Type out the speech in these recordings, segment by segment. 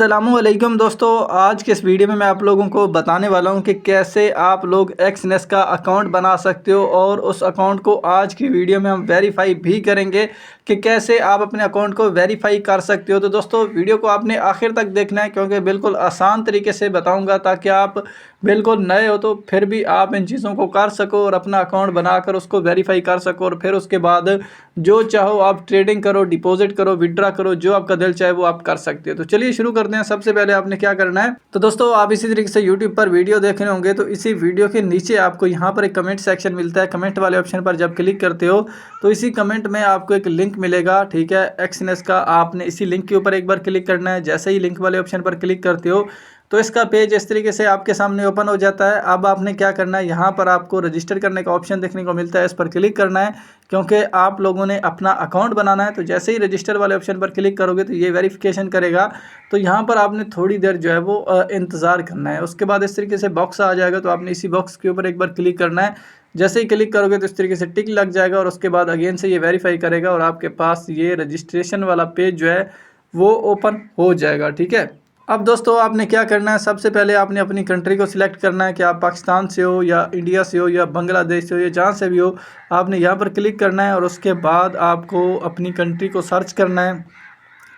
अस्सलामुअलैकुम दोस्तों, आज के इस वीडियो में मैं आप लोगों को बताने वाला हूं कि कैसे आप लोग एक्सनेस का अकाउंट बना सकते हो और उस अकाउंट को आज की वीडियो में हम वेरीफाई भी करेंगे कि कैसे आप अपने अकाउंट को वेरीफाई कर सकते हो। तो दोस्तों वीडियो को आपने आखिर तक देखना है क्योंकि बिल्कुल आसान तरीके से बताऊँगा ताकि आप बिल्कुल नए हो तो फिर भी आप इन चीज़ों को कर सको और अपना अकाउंट बनाकर उसको वेरीफाई कर सको और फिर उसके बाद जो चाहो आप ट्रेडिंग करो, डिपॉजिट करो, विड्रा करो, जो आपका दिल चाहे वो आप कर सकते हो। तो चलिए शुरू करते हैं। सबसे पहले आपने क्या करना है, तो दोस्तों आप इसी तरीके से यूट्यूब पर वीडियो देख रहे होंगे तो इसी वीडियो के नीचे आपको यहाँ पर एक कमेंट सेक्शन मिलता है। कमेंट वाले ऑप्शन पर जब क्लिक करते हो तो इसी कमेंट में आपको एक लिंक मिलेगा, ठीक है, एक्सनेस का। आपने इसी लिंक के ऊपर एक बार क्लिक करना है। जैसे ही लिंक वाले ऑप्शन पर क्लिक करते हो तो इसका पेज इस तरीके से आपके सामने ओपन हो जाता है। अब आपने क्या करना है, यहाँ पर आपको रजिस्टर करने का ऑप्शन देखने को मिलता है, इस पर क्लिक करना है क्योंकि आप लोगों ने अपना अकाउंट बनाना है। तो जैसे ही रजिस्टर वाले ऑप्शन पर क्लिक करोगे तो ये वेरिफिकेशन करेगा। तो यहाँ पर आपने थोड़ी देर जो है वो इंतज़ार करना है। उसके बाद इस तरीके से बॉक्स आ जाएगा, तो आपने इसी बॉक्स के ऊपर एक बार क्लिक करना है। जैसे ही क्लिक करोगे तो इस तरीके से टिक लग जाएगा और उसके बाद अगेन से ये वेरीफाई करेगा और आपके पास ये रजिस्ट्रेशन वाला पेज जो है वो ओपन हो जाएगा, ठीक है। अब दोस्तों आपने क्या करना है, सबसे पहले आपने अपनी कंट्री को सिलेक्ट करना है कि आप पाकिस्तान से हो या इंडिया से हो या बांग्लादेश से हो या जहाँ से भी हो। आपने यहाँ पर क्लिक करना है और उसके बाद आपको अपनी कंट्री को सर्च करना है।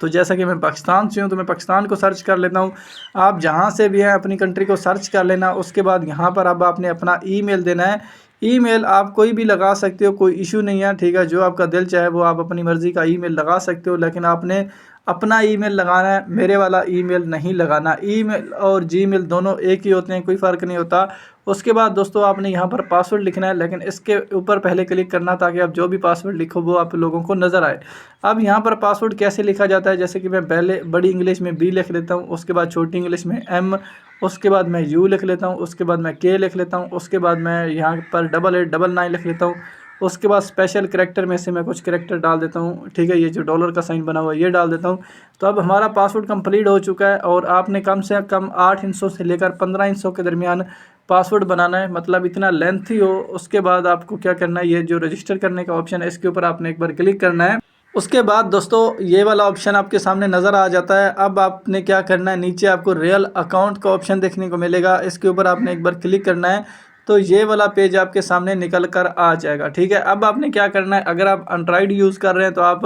तो जैसा कि मैं पाकिस्तान से हूँ तो मैं पाकिस्तान को सर्च कर लेता हूँ। आप जहाँ से भी हैं अपनी कंट्री को सर्च कर लेना। उसके बाद यहाँ पर अब आपने अपना ईमेल देना है। ईमेल आप कोई भी लगा सकते हो, कोई इशू नहीं है, ठीक है। जो आपका दिल चाहे वो आप अपनी मर्ज़ी का ईमेल लगा सकते हो, लेकिन आपने अपना ईमेल लगाना है, मेरे वाला ईमेल नहीं लगाना। ईमेल और जीमेल दोनों एक ही होते हैं, कोई फ़र्क नहीं होता। उसके बाद दोस्तों आपने यहाँ पर पासवर्ड लिखना है, लेकिन इसके ऊपर पहले क्लिक करना ताकि आप जो भी पासवर्ड लिखो वो आप लोगों को नज़र आए। अब यहाँ पर पासवर्ड कैसे लिखा जाता है, जैसे कि मैं पहले बड़ी इंग्लिश में बी लिख लेता हूँ, उसके बाद छोटी इंग्लिश में एम, उसके बाद मैं यू लिख लेता हूँ, उसके बाद मैं के लिख लेता हूँ, उसके बाद मैं यहाँ पर 8899 लिख लेता हूँ। उसके बाद स्पेशल करैक्टर में से मैं कुछ करैक्टर डाल देता हूँ, ठीक है। ये जो डॉलर का साइन बना हुआ है ये डाल देता हूँ। तो अब हमारा पासवर्ड कंप्लीट हो चुका है और आपने कम से कम 8 हिस्सों से लेकर 15 हिस्सों के दरमियान पासवर्ड बनाना है, मतलब इतना लेंथी हो। उसके बाद आपको क्या करना है, ये जो रजिस्टर करने का ऑप्शन है इसके ऊपर आपने एक बार क्लिक करना है। उसके बाद दोस्तों ये वाला ऑप्शन आपके सामने नज़र आ जाता है। अब आपने क्या करना है, नीचे आपको रियल अकाउंट का ऑप्शन देखने को मिलेगा, इसके ऊपर आपने एक बार क्लिक करना है। तो ये वाला पेज आपके सामने निकल कर आ जाएगा, ठीक है। अब आपने क्या करना है, अगर आप एंड्रॉयड यूज़ कर रहे हैं तो आप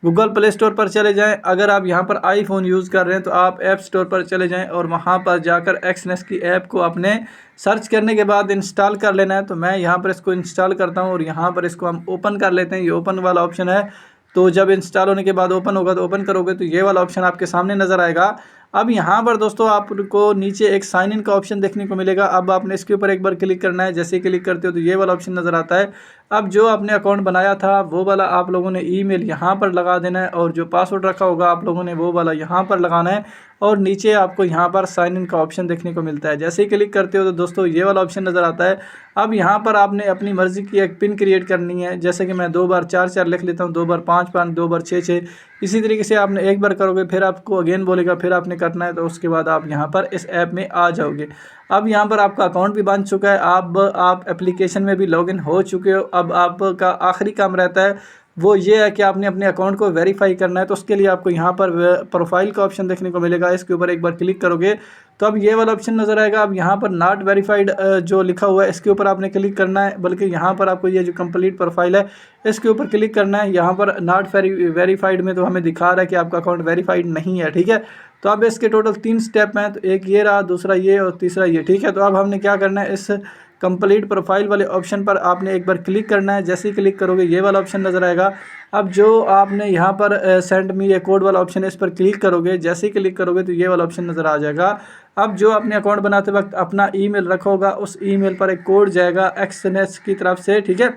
गूगल प्ले स्टोर पर चले जाएं। अगर आप यहाँ पर आईफोन यूज़ कर रहे हैं तो आप ऐप स्टोर पर चले जाएं और वहाँ पर जाकर एक्सनेस की ऐप को आपने सर्च करने के बाद इंस्टॉल कर लेना है। तो मैं यहाँ पर इसको इंस्टॉल करता हूँ और यहाँ पर इसको हम ओपन कर लेते हैं। ये ओपन वाला ऑप्शन है, तो जब इंस्टॉल होने के बाद ओपन होगा तो ओपन करोगे तो ये वाला ऑप्शन आपके सामने नज़र आएगा। अब यहाँ पर दोस्तों आपको नीचे एक साइन इन का ऑप्शन देखने को मिलेगा। अब आपने इसके ऊपर एक बार क्लिक करना है। जैसे ही क्लिक करते हो तो ये वाला ऑप्शन नज़र आता है। अब जो आपने अकाउंट बनाया था वो वाला आप लोगों ने ईमेल यहाँ पर लगा देना है और जो पासवर्ड रखा होगा आप लोगों ने वो वाला यहाँ पर लगाना है और नीचे आपको यहाँ पर साइन इन का ऑप्शन देखने को मिलता है। जैसे ही क्लिक करते हो तो दोस्तों ये वाला ऑप्शन नज़र आता है। अब यहाँ पर आपने अपनी मर्ज़ी की एक पिन क्रिएट करनी है, जैसे कि मैं 2 बार 4 लिख लेता हूँ, 2 बार 5 2 बार 6 इसी तरीके से आपने एक बार करोगे फिर आपको अगेन बोलेगा, फिर आपने करना है। तो उसके बाद आप यहाँ पर इस ऐप में आ जाओगे। अब यहाँ पर आपका अकाउंट भी बन चुका है, आप एप्लीकेशन में भी लॉगिन हो चुके हो। अब आपका आखिरी काम रहता है वो ये है कि आपने अपने अकाउंट को वेरीफाई करना है। तो उसके लिए आपको यहाँ पर प्रोफाइल का ऑप्शन देखने को मिलेगा, इसके ऊपर एक बार क्लिक करोगे तो अब ये वाला ऑप्शन नज़र आएगा। अब यहाँ पर नॉट वेरीफाइड जो लिखा हुआ है इसके ऊपर आपने क्लिक करना है, बल्कि यहाँ पर आपको ये जो कंप्लीट प्रोफाइल है इसके ऊपर क्लिक करना है। यहाँ पर नॉट वेरीफाइड में तो हमें दिखा रहा है कि आपका अकाउंट वेरीफाइड नहीं है, ठीक है। तो अब इसके टोटल 3 स्टेप हैं, तो एक ये रहा, दूसरा ये और तीसरा ये, ठीक है। तो अब हमने क्या करना है, इस कंप्लीट प्रोफाइल वाले ऑप्शन पर आपने एक बार क्लिक करना है। जैसे ही क्लिक करोगे ये वाला ऑप्शन नज़र आएगा। अब जो आपने यहाँ पर सेंड मी ये कोड वाला ऑप्शन है इस पर क्लिक करोगे। जैसे ही क्लिक करोगे तो ये वाला ऑप्शन नज़र आ जाएगा। अब जो आपने अकाउंट बनाते वक्त अपना ईमेल रखा होगा उस ईमेल पर एक कोड जाएगा एक्सनेस की तरफ से, ठीक है।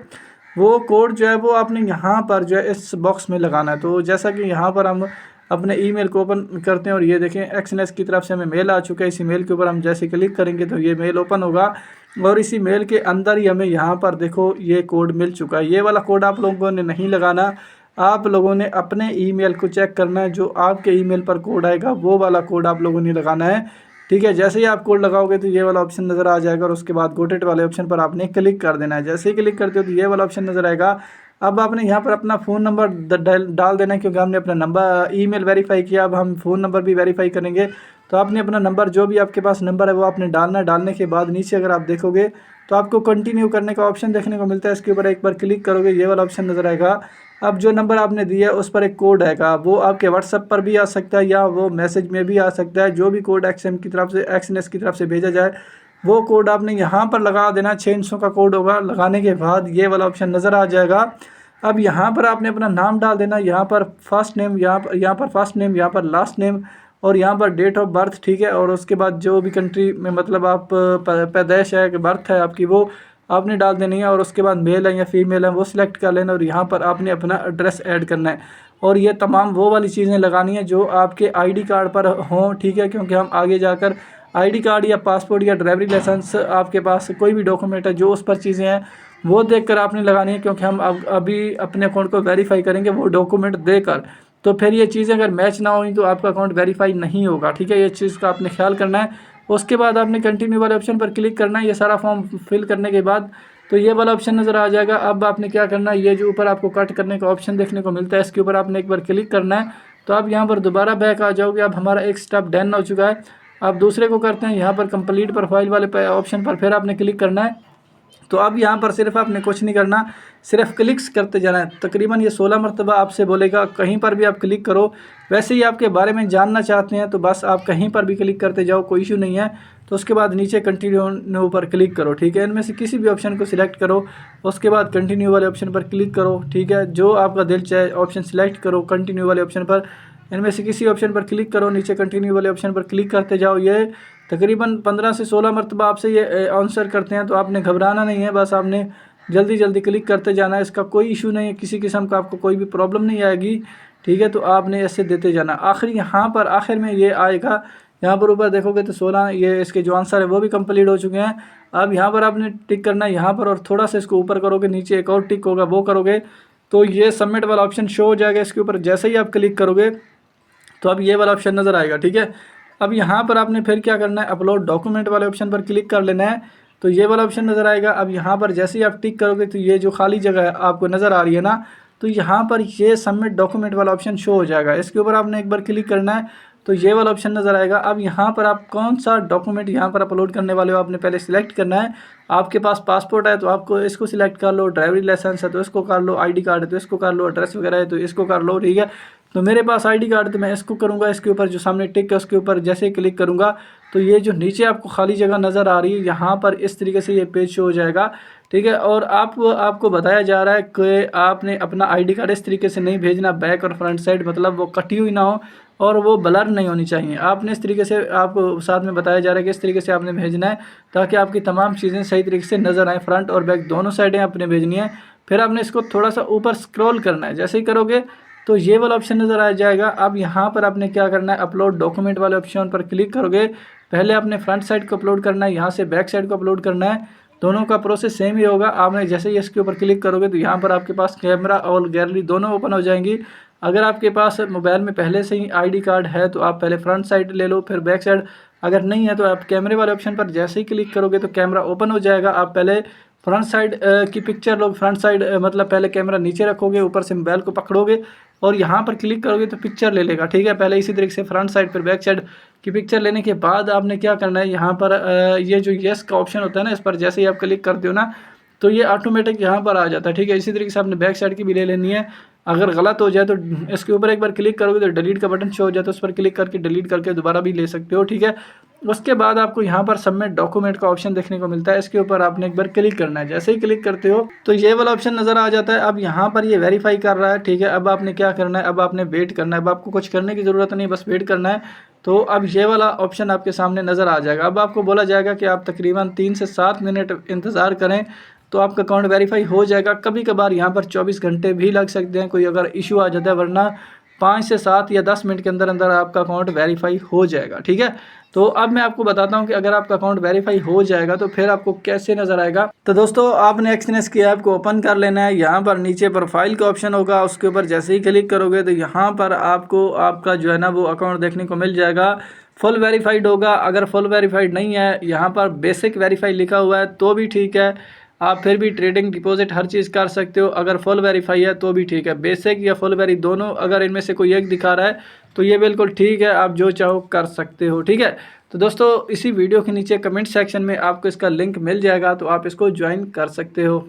वो कोड जो है वो आपने यहाँ पर जो है इस बॉक्स में लगाना है। तो जैसा कि यहाँ पर हम अपने ईमेल को ओपन करते हैं और ये देखें एक्सनेस की तरफ से हमें मेल आ चुका है। इसी मेल के ऊपर हम जैसे क्लिक करेंगे तो ये मेल ओपन होगा और इसी मेल के अंदर ही हमें यहाँ पर देखो ये कोड मिल चुका है। ये वाला कोड आप लोगों ने नहीं लगाना, आप लोगों ने अपने ईमेल को चेक करना है। जो आपके ईमेल पर कोड आएगा वो वाला कोड आप लोगों ने लगाना है, ठीक है। जैसे ही आप कोड लगाओगे तो ये वाला ऑप्शन नज़र आ जाएगा और उसके बाद गोटेट वाले ऑप्शन पर आपने क्लिक कर देना है। जैसे ही क्लिक करते हो तो ये वाला ऑप्शन नज़र आएगा। अब आपने यहाँ पर अपना फ़ोन नंबर डाल देना है, क्योंकि हमने अपना नंबर ईमेल वेरीफाई किया, अब हम फ़ोन नंबर भी वेरीफाई करेंगे। तो आपने अपना नंबर, जो भी आपके पास नंबर है वो आपने डालना है। डालने के बाद नीचे अगर आप देखोगे तो आपको कंटिन्यू करने का ऑप्शन देखने को मिलता है। इसके ऊपर एक बार क्लिक करोगे, ये वाला ऑप्शन नज़र आएगा। अब जो नंबर आपने दिया है उस पर एक कोड आएगा, वो आपके व्हाट्सएप पर भी आ सकता है या वो मैसेज में भी आ सकता है। जो भी कोड एक्सएम की तरफ से, एक्सएनएस की तरफ से भेजा जाए, वो कोड आपने यहाँ पर लगा देना। 600 का कोड होगा। लगाने के बाद ये वाला ऑप्शन नज़र आ जाएगा। अब यहाँ पर आपने अपना नाम डाल देना। यहाँ पर फर्स्ट नेम, यहाँ पर फर्स्ट नेम, यहाँ पर लास्ट नेम, और यहाँ पर डेट ऑफ बर्थ, ठीक है। और उसके बाद जो भी कंट्री में मतलब आप पैदाइश है कि बर्थ है आपकी, वो आपने डाल देनी है। और उसके बाद मेल है या फीमेल है वो सिलेक्ट कर लेना, और यहाँ पर आपने अपना एड्रेस ऐड करना है। और ये तमाम वो वाली चीज़ें लगानी है जो आपके आईडी कार्ड पर हों, ठीक है। क्योंकि हम आगे जाकर आईडी कार्ड या पासपोर्ट या ड्राइवरी लाइसेंस, आपके पास कोई भी डॉक्यूमेंट है जो उस पर चीज़ें हैं वो देखकर आपने लगानी है। क्योंकि हम अब अभी अपने अकाउंट को वेरीफाई करेंगे वो डॉक्यूमेंट देकर। तो फिर ये चीज़ें अगर मैच ना हुई तो आपका अकाउंट वेरीफाई नहीं होगा, ठीक है। ये चीज़ का आपने ख्याल करना है। उसके बाद आपने कंटिन्यू वाले ऑप्शन पर क्लिक करना है। ये सारा फॉर्म फिल करने के बाद तो ये वाला ऑप्शन नज़र आ जाएगा। अब आपने क्या करना है, ये जो ऊपर आपको कट करने का ऑप्शन देखने को मिलता है, इसके ऊपर आपने एक बार क्लिक करना है। तो आप यहाँ पर दोबारा बैक आ जाओगे। अब हमारा एक स्टेप डन हो चुका है। अब दूसरे को करते हैं। यहाँ पर कंप्लीट प्रोफाइल वाले ऑप्शन पर फिर आपने क्लिक करना है। तो अब यहाँ पर सिर्फ आपने कुछ नहीं करना, सिर्फ क्लिक्स करते जाना है। तकरीबन ये 16 मरतबा आपसे बोलेगा, कहीं पर भी आप क्लिक करो। वैसे ही आपके बारे में जानना चाहते हैं तो बस आप कहीं पर भी क्लिक करते जाओ, कोई इशू नहीं है। तो उसके बाद नीचे कंटिन्यू पर क्लिक करो, ठीक है। इनमें से किसी भी ऑप्शन को सिलेक्ट करो, उसके बाद कंटिन्यू वाले ऑप्शन पर क्लिक करो, ठीक है। जो आपका दिल चाहे ऑप्शन सेलेक्ट करो कंटिन्यू वाले ऑप्शन पर। इनमें से किसी ऑप्शन पर क्लिक करो, नीचे कंटिन्यू वाले ऑप्शन पर क्लिक करते जाओ। ये तकरीबन 15 से 16 मरतबा आपसे ये आंसर करते हैं, तो आपने घबराना नहीं है। बस आपने जल्दी जल्दी क्लिक करते जाना है। इसका कोई इशू नहीं है, किसी किस्म का आपको कोई भी प्रॉब्लम नहीं आएगी, ठीक है। तो आपने ऐसे देते जाना। आखिर यहाँ पर आखिर में ये आएगा, यहाँ पर ऊपर देखोगे तो 16 ये इसके जो आंसर है वो भी कंप्लीट हो चुके हैं। अब यहाँ पर आपने टिक करना है यहाँ पर, और थोड़ा सा इसको ऊपर करोगे, नीचे एक और टिक होगा वो करोगे तो ये सबमिट वाला ऑप्शन शो हो जाएगा। इसके ऊपर जैसे ही आप क्लिक करोगे तो अब ये वाला ऑप्शन नज़र आएगा, ठीक है। अब यहाँ पर आपने फिर क्या करना है, अपलोड डॉक्यूमेंट वाले ऑप्शन पर क्लिक कर लेना है। तो ये वाला ऑप्शन नज़र आएगा। अब यहाँ पर जैसे ही आप टिक करोगे तो ये जो खाली जगह है आपको नज़र आ रही है ना, तो यहाँ पर ये सबमिट डॉक्यूमेंट वाला ऑप्शन शो हो जाएगा। इसके ऊपर आपने एक बार क्लिक करना है तो ये वाला ऑप्शन नज़र आएगा। अब यहाँ पर आप कौन सा डॉक्यूमेंट यहाँ पर अपलोड करने वाले हो आपने पहले सिलेक्ट करना है। आपके पास पासपोर्ट है तो आपको इसको सिलेक्ट कर लो, ड्राइवरी लाइसेंस है तो इसको कर लो, आईडी कार्ड है तो इसको कर लो, एड्रेस वगैरह है तो इसको कर लो, ठीक है। तो मेरे पास आईडी कार्ड है तो मैं इसको करूँगा। इसके ऊपर जो सामने टिक है उसके ऊपर जैसे ही क्लिक करूँगा तो ये जो नीचे आपको खाली जगह नज़र आ रही है यहाँ पर इस तरीके से ये पेज शो हो जाएगा, ठीक है। और आपको बताया जा रहा है कि आपने अपना आईडी कार्ड इस तरीके से नहीं भेजना, बैक और फ्रंट साइड मतलब वो कटी हुई ना हो और वो ब्लर नहीं होनी चाहिए। आपने इस तरीके से आपको साथ में बताया जा रहा है कि इस तरीके से आपने भेजना है ताकि आपकी तमाम चीज़ें सही तरीके से नज़र आएँ। फ्रंट और बैक दोनों साइडें आपने भेजनी है। फिर आपने इसको थोड़ा सा ऊपर स्क्रॉल करना है। जैसे ही करोगे तो ये वाला ऑप्शन नज़र आ जाएगा। अब यहाँ पर आपने क्या करना है, अपलोड डॉक्यूमेंट वाले ऑप्शन पर क्लिक करोगे। पहले आपने फ्रंट साइड को अपलोड करना है, यहाँ से बैक साइड को अपलोड करना है। दोनों का प्रोसेस सेम ही होगा। आपने जैसे ही इसके ऊपर क्लिक करोगे तो यहाँ पर आपके पास कैमरा और गैलरी दोनों ओपन हो जाएंगी। अगर आपके पास मोबाइल में पहले से ही आईडी कार्ड है तो आप पहले फ्रंट साइड ले लो, फिर बैक साइड। अगर नहीं है तो आप कैमरे वाले ऑप्शन पर जैसे ही क्लिक करोगे तो कैमरा ओपन हो जाएगा। आप पहले फ्रंट साइड की पिक्चर लो, फ्रंट साइड मतलब पहले कैमरा नीचे रखोगे, ऊपर से मोबाइल को पकड़ोगे और यहाँ पर क्लिक करोगे तो पिक्चर ले लेगा, ठीक है। पहले इसी तरीके से फ्रंट साइड फिर बैक साइड की पिक्चर लेने के बाद आपने क्या करना है, यहाँ पर ये जो येस का ऑप्शन होता है ना, इस पर जैसे ही आप क्लिक करते हो ना तो ये ऑटोमेटिक यहाँ पर आ जाता है, ठीक है। इसी तरीके से आपने बैक साइड की भी ले लेनी है। अगर गलत हो जाए तो इसके ऊपर एक बार क्लिक करोगे तो डिलीट का बटन शो हो जाता है, उस पर क्लिक करके डिलीट करके दोबारा भी ले सकते हो, ठीक है। उसके बाद आपको यहाँ पर सबमिट डॉक्यूमेंट का ऑप्शन देखने को मिलता है। इसके ऊपर आपने एक बार क्लिक करना है। जैसे ही क्लिक करते हो तो ये वाला ऑप्शन नज़र आ जाता है। अब यहाँ पर ये वेरीफाई कर रहा है, ठीक है। अब आपने क्या करना है, अब आपने वेट करना है। अब आपको कुछ करने की ज़रूरत नहीं, बस वेट करना है। तो अब ये वाला ऑप्शन आपके सामने नज़र आ जाएगा। अब आपको बोला जाएगा कि आप तकरीबन 3 से 7 मिनट इंतज़ार करें तो आपका अकाउंट वेरीफाई हो जाएगा। कभी कभार यहाँ पर 24 घंटे भी लग सकते हैं, कोई अगर इशू आ जाता है, वरना 5 से 7 या 10 मिनट के अंदर अंदर आपका अकाउंट वेरीफाई हो जाएगा, ठीक है। तो अब मैं आपको बताता हूँ कि अगर आपका अकाउंट वेरीफाई हो जाएगा तो फिर आपको कैसे नज़र आएगा। तो दोस्तों आपने एक्सएनएस की ऐप को ओपन कर लेना है। यहाँ पर नीचे प्रोफाइल का ऑप्शन होगा, उसके ऊपर जैसे ही क्लिक करोगे तो यहाँ पर आपको आपका जो है ना वो अकाउंट देखने को मिल जाएगा। फुल वेरीफाइड होगा। अगर फुल वेरीफाइड नहीं है, यहाँ पर बेसिक वेरीफाई लिखा हुआ है तो भी ठीक है। आप फिर भी ट्रेडिंग डिपॉजिट हर चीज़ कर सकते हो। अगर फुल वेरीफाई है तो भी ठीक है, बेसिक या फुल वेरी दोनों, अगर इनमें से कोई एक दिखा रहा है तो ये बिल्कुल ठीक है, आप जो चाहो कर सकते हो। ठीक है, तो दोस्तों इसी वीडियो के नीचे कमेंट सेक्शन में आपको इसका लिंक मिल जाएगा, तो आप इसको ज्वाइन कर सकते हो।